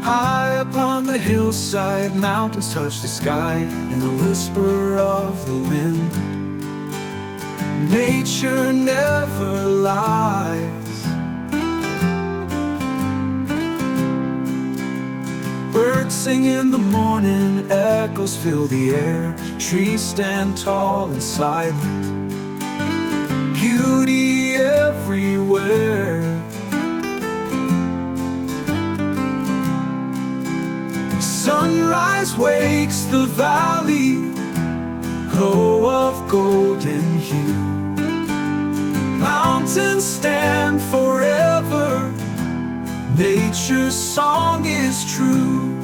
High upon the hillside, mountains touch the sky, and the whisper of the wind. Nature never lies. Birds sing in the morning, echoes fill the air. Trees stand tall and silent, beauty everywhere. Sunrise wakes the valley, glow of golden hue. Mountains stand forever, nature's song is true.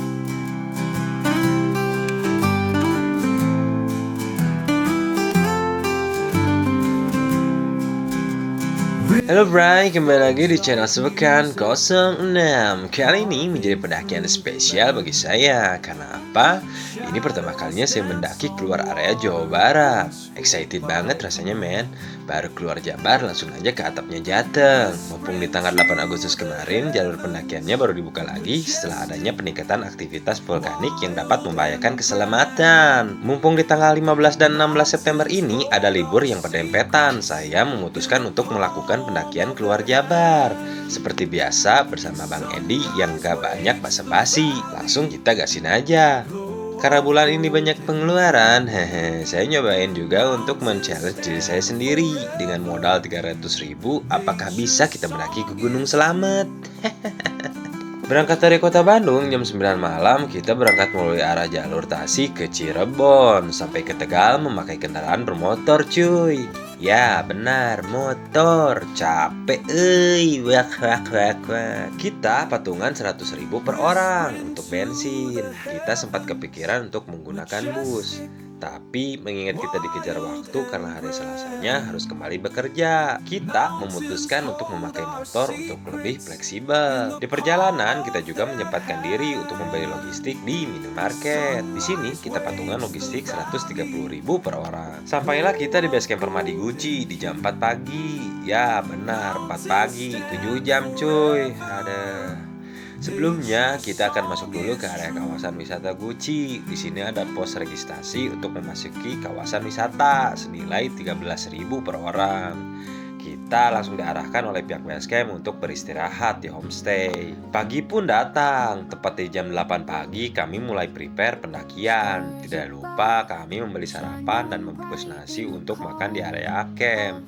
Halo Bray, kembali lagi di channel Sepekan 06. Kali ini menjadi pendakian spesial bagi saya. Karena apa? Ini pertama kalinya saya mendaki keluar area Jawa Barat. Excited banget rasanya men. Baru keluar Jabar langsung aja ke atapnya Jateng. Mumpung di tanggal 8 Agustus kemarin jalur pendakiannya baru dibuka lagi setelah adanya peningkatan aktivitas vulkanik yang dapat membahayakan keselamatan. Mumpung di tanggal 15 dan 16 September ini ada libur yang berdempetan, saya memutuskan untuk melakukan pendakian keluar Jabar. Seperti biasa bersama Bang Edi yang gak banyak basa-basi. Langsung kita gasin aja. Karena bulan ini banyak pengeluaran, saya nyobain juga untuk men-challenge diri saya sendiri. Dengan modal 300.000, apakah bisa kita mendaki ke Gunung Selamet? Berangkat dari kota Bandung jam 9 malam, kita berangkat melalui arah jalur Tasik ke Cirebon. Sampai ke Tegal memakai kendaraan bermotor cuy. Ya benar, motor. Capek wak. Kita patungan 100.000 per orang untuk bensin. Kita sempat kepikiran untuk menggunakan bus, tapi mengingat kita dikejar waktu karena hari Selasanya harus kembali bekerja, kita memutuskan untuk memakai motor untuk lebih fleksibel. Di perjalanan kita juga menyempatkan diri untuk membeli logistik di minimarket. Di sini kita patungan logistik 130.000 per orang. Sampailah kita di base camp Permadi Guci di jam 4 pagi. Ya benar, 4 pagi, 7 jam cuy. Sebelumnya kita akan masuk dulu ke area kawasan wisata Guci. Di sini ada pos registrasi untuk memasuki kawasan wisata senilai 13.000 per orang. Kita langsung diarahkan oleh pihak basecamp untuk beristirahat di homestay. Pagi pun datang, tepat di jam 8 pagi kami mulai prepare pendakian. Tidak lupa kami membeli sarapan dan membungkus nasi untuk makan di area camp.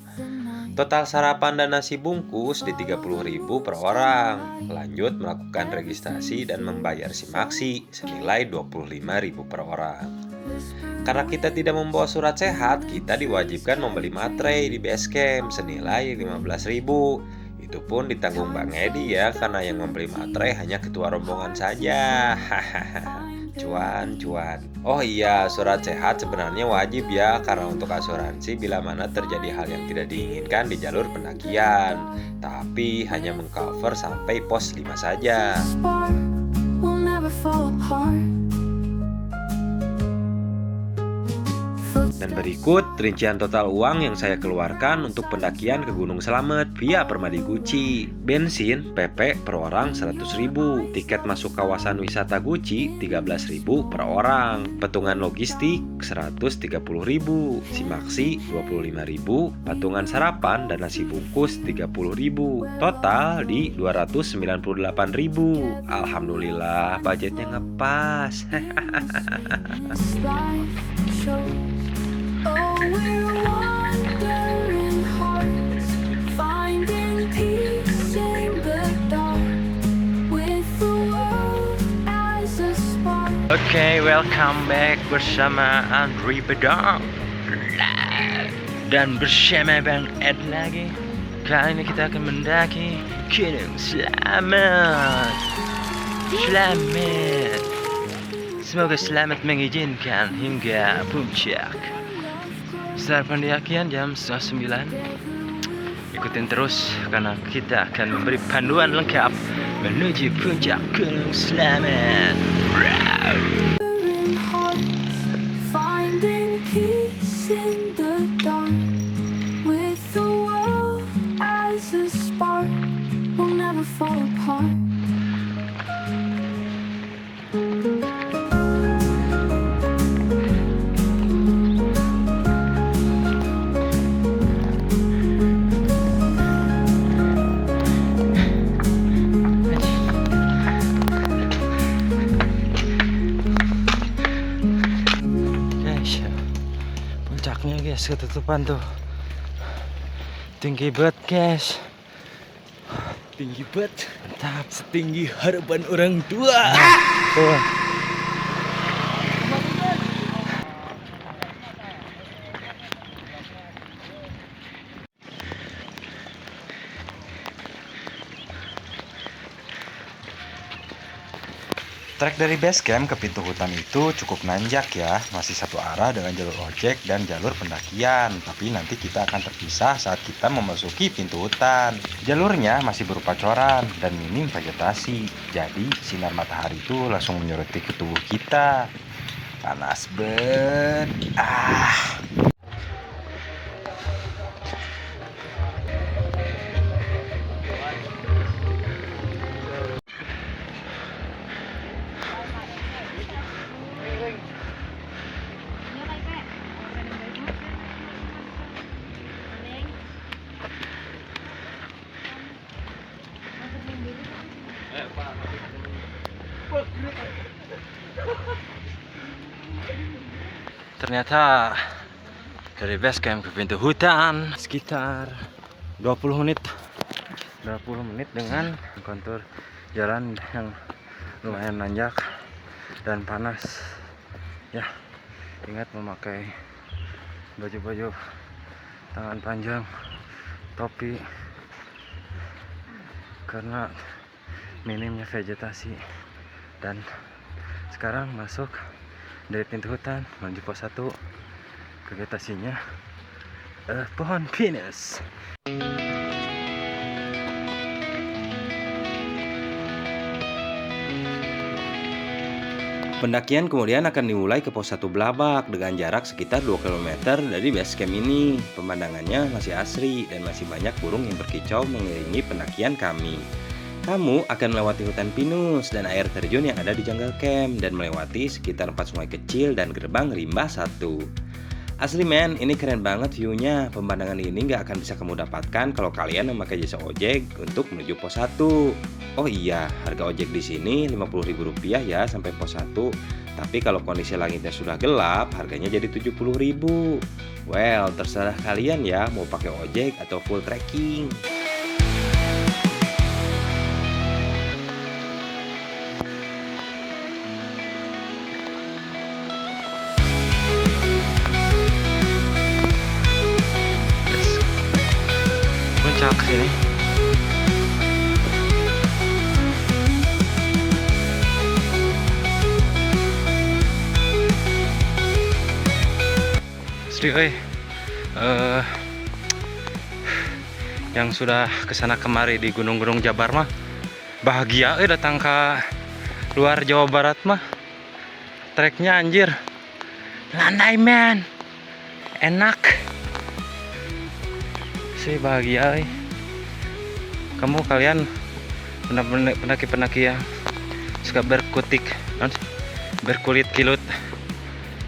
Total sarapan dan nasi bungkus di 30.000 per orang. Lanjut melakukan registrasi dan membayar simaksi senilai 25.000 per orang. Karena kita tidak membawa surat sehat, kita diwajibkan membeli materai di base camp senilai 15.000. Itu pun ditanggung Bang Edi ya, karena yang membeli materai hanya ketua rombongan saja. Cuan. Oh iya, surat sehat sebenarnya wajib ya, karena untuk asuransi bila mana terjadi hal yang tidak diinginkan di jalur pendakian. Tapi hanya mengcover sampai pos 5 saja. Dan berikut rincian total uang yang saya keluarkan untuk pendakian ke Gunung Selamet via Permadi Guci. Bensin PP per orang 100.000. Tiket masuk kawasan wisata Guci 13.000 per orang. Patungan logistik 130.000. Simaksi 25.000. Patungan sarapan dan nasi bungkus 30.000. Total di 298.000. Alhamdulillah budgetnya ngepas. Oh, we're wandering hearts, finding peace in the dark, with the world as a spark. Oke, welcome back bersama Andri Bedong dan bersama Bang Ed lagi. Kali ini kita akan mendaki Gunung Selamet. Semoga selamat mengizinkan hingga puncak. Setelah pendakian jam 9, ikutin terus karena kita akan memberi panduan lengkap menuju puncak Gunung Selamet. Finding peace in the dark, with the world as a spark, we'll never fall apart. guys, ketutupan tuh. Tinggi banget guys. Tinggi banget, Mantap. setinggi harapan orang tua. Tuh. Trek dari base camp ke pintu hutan itu cukup nanjak ya, masih satu arah dengan jalur ojek dan jalur pendakian. Tapi nanti kita akan terpisah saat kita memasuki pintu hutan. Jalurnya masih berupa coran dan minim vegetasi, jadi sinar matahari itu langsung menyoroti ke tubuh kita. Panas banget. Ternyata dari base camp ke pintu hutan sekitar 20 menit dengan kontur jalan yang lumayan nanjak dan panas ya. Ingat memakai baju-baju tangan panjang, topi, karena minimnya vegetasi. Dan sekarang masuk dari pintu hutan menuju pos 1. Vegetasinya pohon pinus. Pendakian kemudian akan dimulai ke pos 1 Blabak dengan jarak sekitar 2 km dari base camp ini. Pemandangannya masih asri dan masih banyak burung yang berkicau mengiringi pendakian kami. Kamu akan melewati hutan pinus dan air terjun yang ada di jungle camp dan melewati sekitar 4 sungai kecil dan gerbang rimba 1. Asli men, ini keren banget view-nya. Pemandangan ini nggak akan bisa kamu dapatkan kalau kalian memakai jasa ojek untuk menuju pos 1. Oh iya, harga ojek di sini Rp50.000 ya sampai pos 1. Tapi kalau kondisi langitnya sudah gelap, harganya jadi Rp70.000. Well, terserah kalian ya mau pakai ojek atau full trekking. Puncak sini. Yang sudah kesana kemari di gunung-gunung Jabar mah bahagia datang ke luar Jawa Barat mah. Treknya anjir landai men, enak sih, bahagia. Kamu kalian pendaki-pendaki yang suka berkulit kilut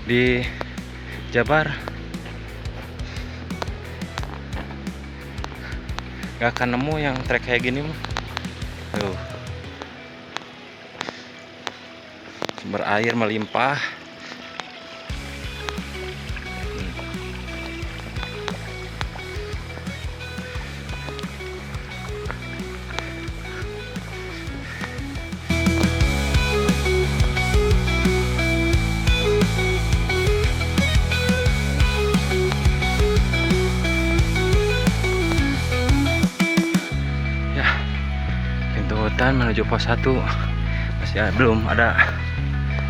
di Jabar gak akan nemu yang trek kayak gini mah. Sumber air melimpah. Hutan menuju pos 1 masih belum ada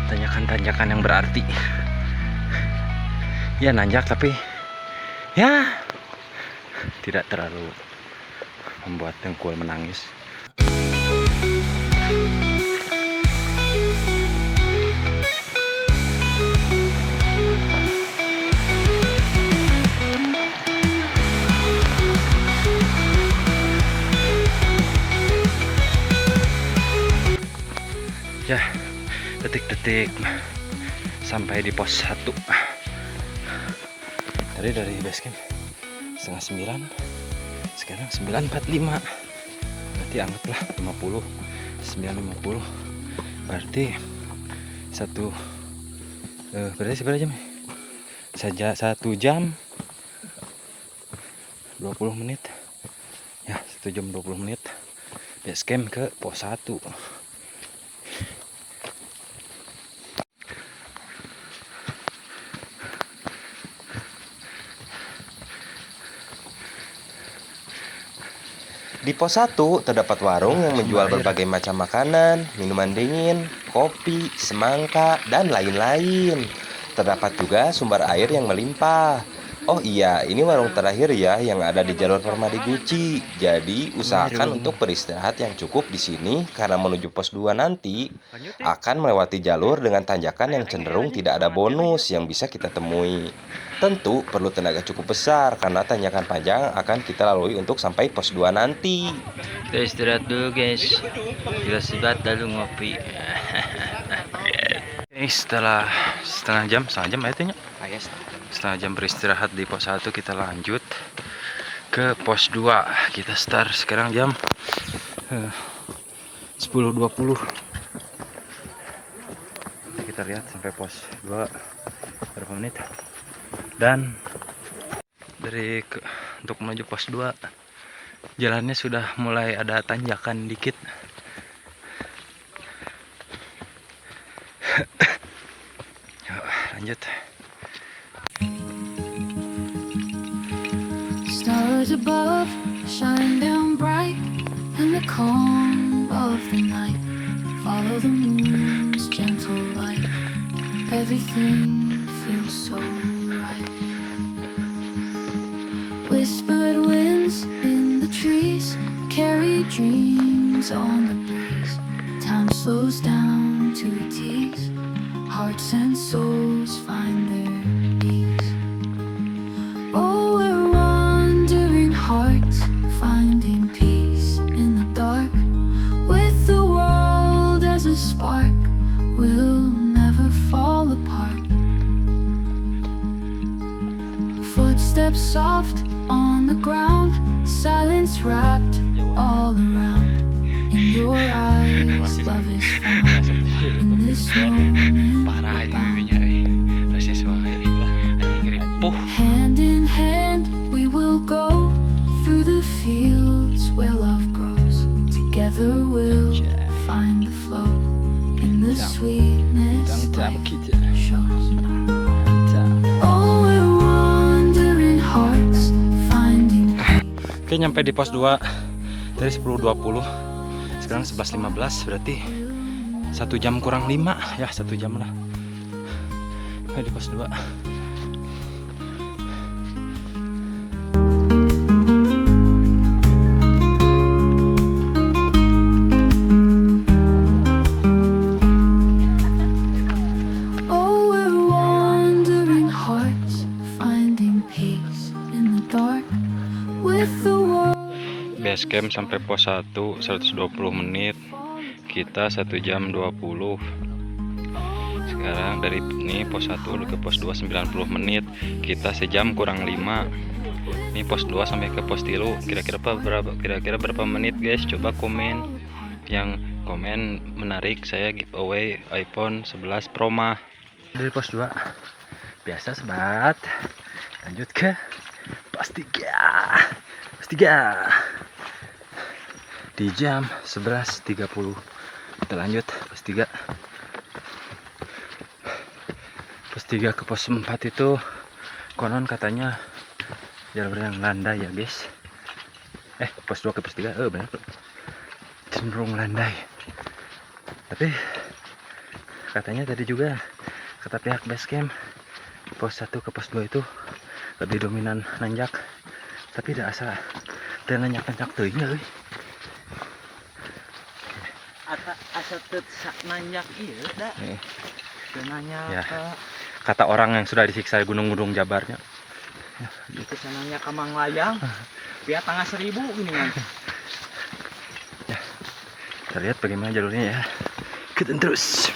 tanjakan-tanjakan yang berarti ya, nanjak tapi ya tidak terlalu membuat dengkul menangis. Ya, detik-detik sampai di pos 1. Tadi dari base camp 8:30, sekarang 9:45. Nanti anggaplah 9:50. Berarti berarti berapa jam? Saja 1 jam 20 menit. Ya, 1 jam 20 menit. Base camp ke pos 1. Di pos 1 terdapat warung yang menjual berbagai macam makanan, minuman dingin, kopi, semangka, dan lain-lain. Terdapat juga sumber air yang melimpah. Oh iya, ini warung terakhir ya yang ada di jalur Permadi Guci. Jadi, usahakan untuk beristirahat yang cukup di sini karena menuju pos 2 nanti akan melewati jalur dengan tanjakan yang cenderung tidak ada bonus yang bisa kita temui. Tentu perlu tenaga cukup besar karena tanjakan panjang akan kita lalui untuk sampai pos 2 nanti. Kita istirahat dulu guys. Kita sebat lalu ngopi. Setelah setengah jam itu setengah jam beristirahat di pos 1, kita lanjut ke pos 2. Kita start sekarang jam 10.20. Kita lihat sampai pos 2 berapa menit. Dan untuk menuju pos 2 jalannya sudah mulai ada tanjakan dikit. Yuk, lanjut. Stars above shine down bright in the calm of the night. Follow the moon's gentle light. Everything feels so right. Whispered winds in the trees carry dreams on the breeze. Time slows down to tease. Hearts and souls find their ease. Oh, we're wandering hearts, finding peace in the dark. With the world as a spark, we'll never fall apart. Footsteps soft on the ground, silence wrapped all around. In your eyes, love is found. In this moment, hand in hand, we will go through the fields where love grows. Together we'll find the flow in the sweetness life shows. Oh, we're wandering hearts, finding. Oke, nyampe di pos 2 dari 10.20. Sekarang 11.15, berarti 1 jam kurang 5. Ya, 1 jam lah. Di pos 2. Base camp sampai pos 1 120 menit. Kita 1 jam 20. Sekarang dari ini pos 1 ke pos 2 90 menit. Kita sejam kurang 5. Ini pos 2 sampai ke pos 3. Kira-kira berapa menit guys? Coba komen. Yang komen menarik, saya giveaway iPhone 11 Pro mah. Dari pos 2 biasa sebat. Lanjut ke pos 3. Di jam 11.30 kita lanjut pos 3. Pos 3 ke pos 4 itu konon katanya jalur yang landai ya guys. Pos 2 ke pos 3 benar, cenderung landai. Tapi katanya tadi juga kata pihak base camp pos 1 ke pos 2 itu lebih dominan nanjak. Tapi tidak asa dan nanjak teuing euy. Asa nanjak ieu da. Nanjak Ya. Kata orang yang sudah disiksa di gunung-gunung Jabarnya. itu sananya ka Manglayang. Pia tangah 1000 gini kan. Ya. Kita lihat bagaimana jalurnya ya. Ikutin terus.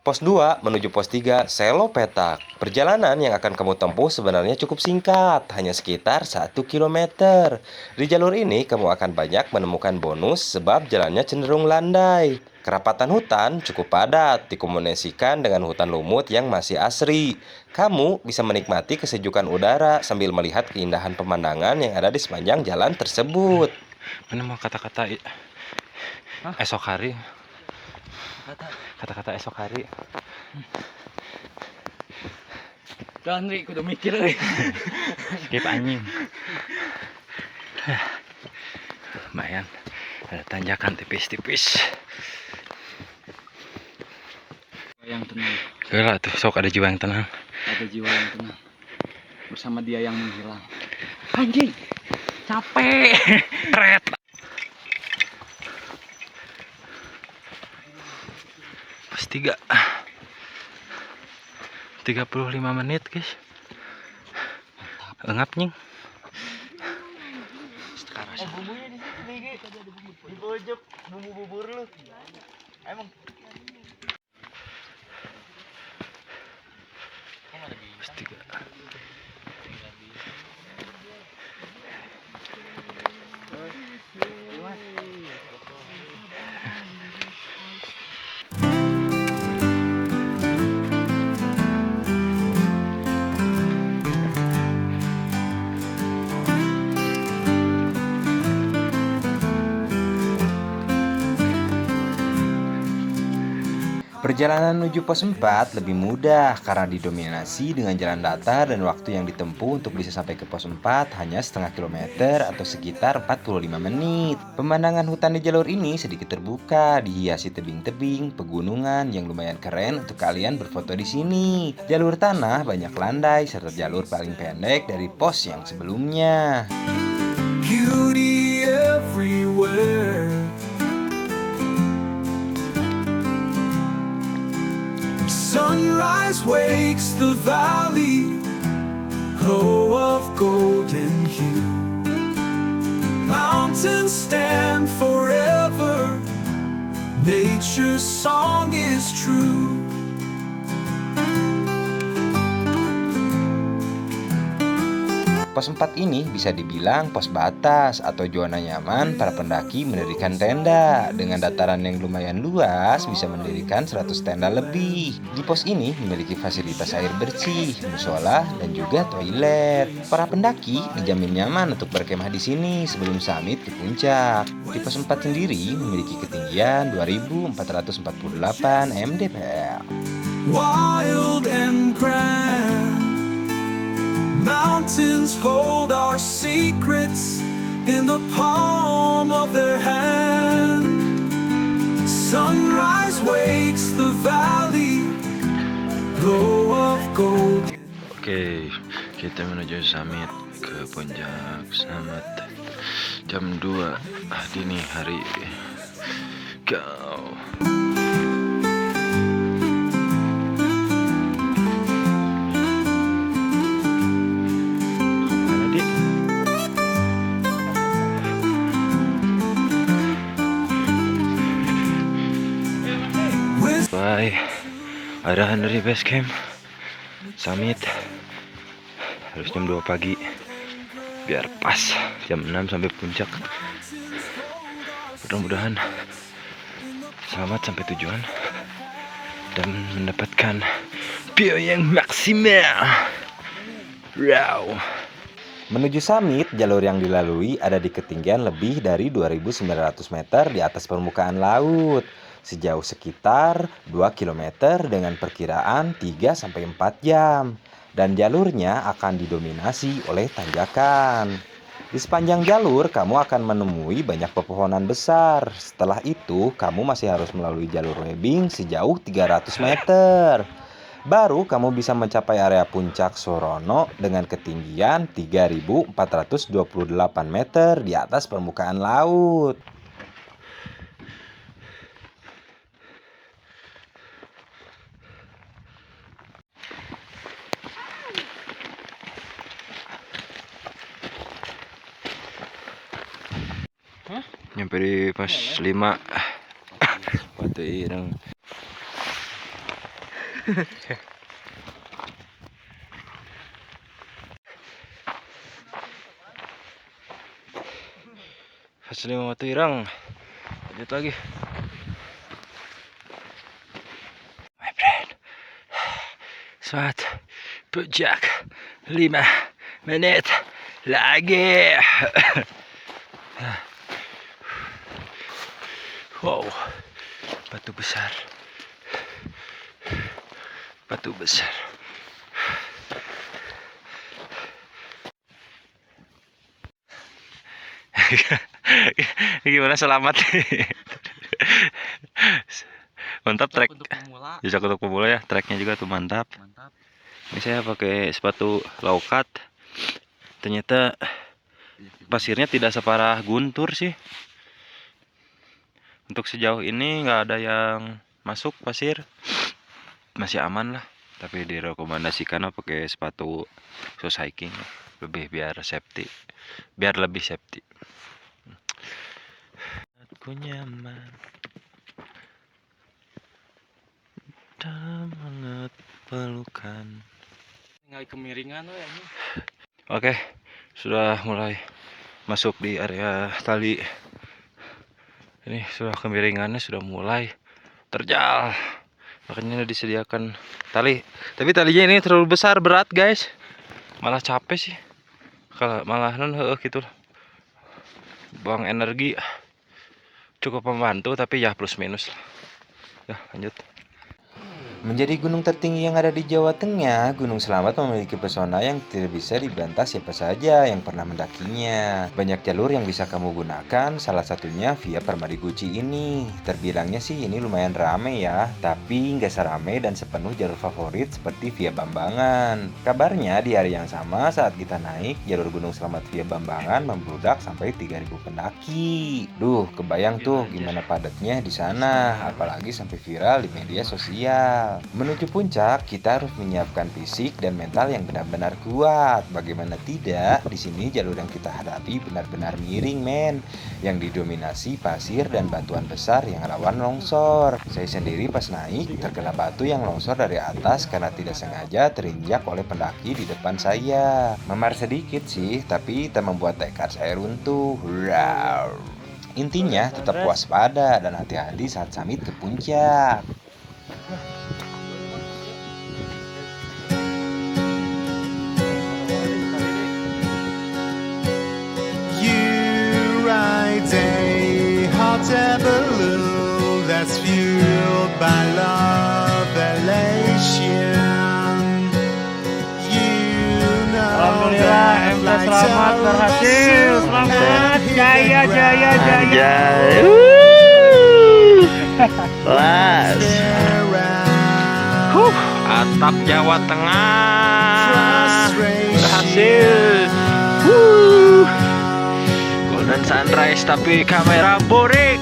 Pos 2 menuju pos 3 Selo Petak. Perjalanan yang akan kamu tempuh sebenarnya cukup singkat, hanya sekitar 1 km. Di jalur ini kamu akan banyak menemukan bonus sebab jalannya cenderung landai. Kerapatan hutan cukup padat, dikombinasikan dengan hutan lumut yang masih asri. Kamu bisa menikmati kesejukan udara sambil melihat keindahan pemandangan yang ada di sepanjang jalan tersebut. Mana mau kata-kata esok hari? Kata-kata esok hari. Dan Ri, kudu mikir euy. Skip anjing. Lumayan. Ada tanjakan tipis-tipis. Yang tenang, Gila tuh, sok ada jiwa yang tenang. ada jiwa yang tenang. Bersama dia yang menghilang. Anjing, capek. Pret. Pas 35 menit guys. Engap nying. Sekarang Pas 3. Perjalanan menuju pos 4 lebih mudah karena didominasi dengan jalan datar dan waktu yang ditempuh untuk bisa sampai ke pos 4 hanya setengah kilometer atau sekitar 45 menit. Pemandangan hutan di jalur ini sedikit terbuka, dihiasi tebing-tebing, pegunungan yang lumayan keren untuk kalian berfoto di sini. Jalur tanah banyak landai serta jalur paling pendek dari pos yang sebelumnya. Beauty everywhere. Sunrise wakes the valley, glow of golden hue. Mountains stand forever, nature's song is true. Pos 4 ini bisa dibilang pos batas atau zona nyaman para pendaki mendirikan tenda. Dengan dataran yang lumayan luas, bisa mendirikan 100 tenda lebih. Di pos ini memiliki fasilitas air bersih, musola, dan juga toilet. Para pendaki dijamin nyaman untuk berkemah di sini sebelum summit ke puncak. Di pos 4 sendiri memiliki ketinggian 2448 mdpl. Wild and grand, mountains hold our secrets in the palm of their hand. Sunrise wakes the valley, glow of gold. Oke, kita menuju summit ke puncak Selamat jam 2 dini hari. Go. Bye. Arahan dari base camp summit harus jam 2 pagi biar pas jam 6 sampai puncak. Mudah-mudahan selamat sampai tujuan dan mendapatkan view yang maksimal. Wow. Menuju summit, jalur yang dilalui ada di ketinggian lebih dari 2.900 meter di atas permukaan laut. Sejauh sekitar 2 km dengan perkiraan 3-4 jam. Dan jalurnya akan didominasi oleh tanjakan. Di sepanjang jalur, kamu akan menemui banyak pepohonan besar. Setelah itu, kamu masih harus melalui jalur webbing sejauh 300 meter. Baru kamu bisa mencapai area puncak Sorono dengan ketinggian 3.428 meter di atas permukaan laut. Nyampe di pos 5 Batu Ireng. Pos 5 Batu Ireng. Lanjut lagi. Semangat. Puncak 5 menit lagi. Wow, batu besar. Batu besar. Gimana, selamat? Mantap trek. Untuk pemula. Bisa untuk pemula ya, treknya juga tuh mantap. Mantap. Ini saya pakai sepatu low cut. Ternyata pasirnya tidak separah Guntur sih. Untuk sejauh ini nggak ada yang masuk pasir, masih aman lah. Tapi direkomendasikan pakai sepatu shoes hiking, lebih biar safety, biar lebih safety. Aku nyaman dalam hangat pelukan. Tinggal kemiringan we ini. Oke, sudah mulai masuk di area tali. Ini sudah kemiringannya sudah mulai terjal. Makanya disediakan tali. Tapi talinya ini terlalu besar, berat guys. Malah capek sih. Kalau malah gitu. Buang energi. Cukup membantu tapi ya plus minus lah. Ya, lanjut. Menjadi gunung tertinggi yang ada di Jawa Tengah, Gunung Slamet memiliki pesona yang tidak bisa dibantah siapa saja yang pernah mendakinya. Banyak jalur yang bisa kamu gunakan, salah satunya via Permadi Guci ini. Terbilangnya sih ini lumayan rame ya, tapi nggak serame dan sepenuh jalur favorit seperti via Bambangan. Kabarnya di hari yang sama saat kita naik, jalur Gunung Slamet via Bambangan membludak sampai 3.000 pendaki. Duh, kebayang tuh gimana padatnya di sana, apalagi sampai viral di media sosial. Menuju puncak, kita harus menyiapkan fisik dan mental yang benar-benar kuat. Bagaimana tidak, di sini jalur yang kita hadapi benar-benar miring, men. Yang didominasi pasir dan batuan besar yang rawan longsor. Saya sendiri pas naik, terkena batu yang longsor dari atas karena tidak sengaja terinjak oleh pendaki di depan saya. Memar sedikit sih, tapi tak membuat tekad saya runtuh. Wow. Intinya tetap waspada dan hati-hati saat summit ke puncak. A hot air balloon that's fueled by love elation. You know Alhamdulillah, MT selamat berhasil. Selamat, jaya, jaya, jaya. Kelas. Atap Jawa Tengah berhasil. Golden sunrise tapi kamera burik.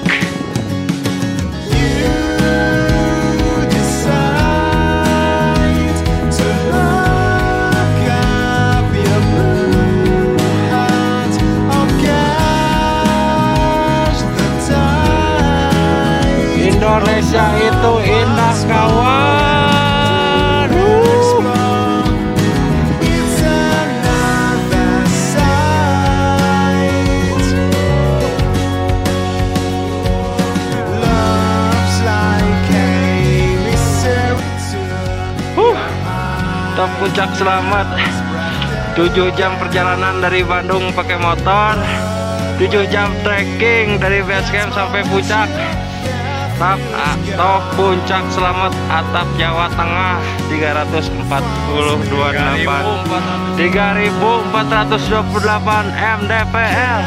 Indonesia itu indah kawan. Top puncak selamat. 7 jam perjalanan dari Bandung pakai motor, 7 jam trekking dari base camp sampai puncak. Top puncak selamat atap Jawa Tengah 328 mdpl.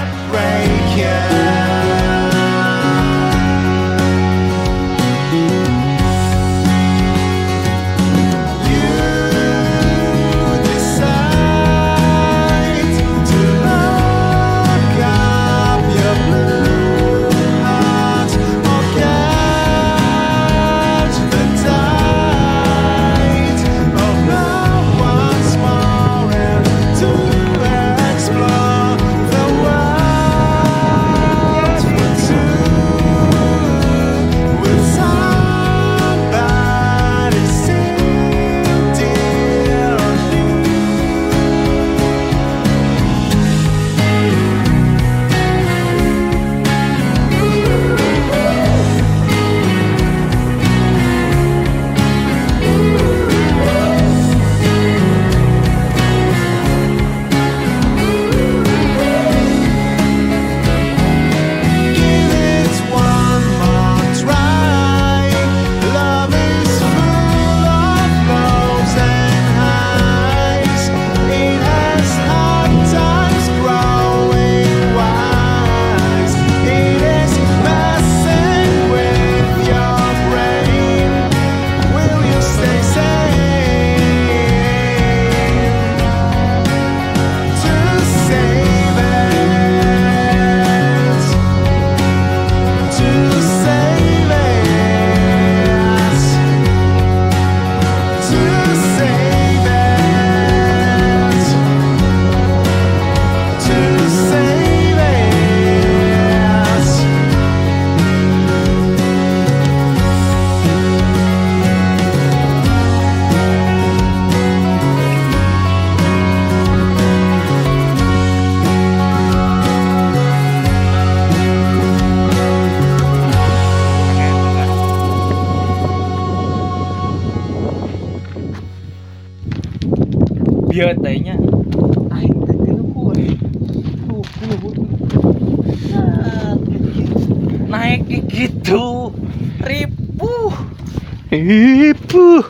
Biar tanya. Aing teh telepon. Tuh. Nah, naik gitu. Ripuh. Ipuh.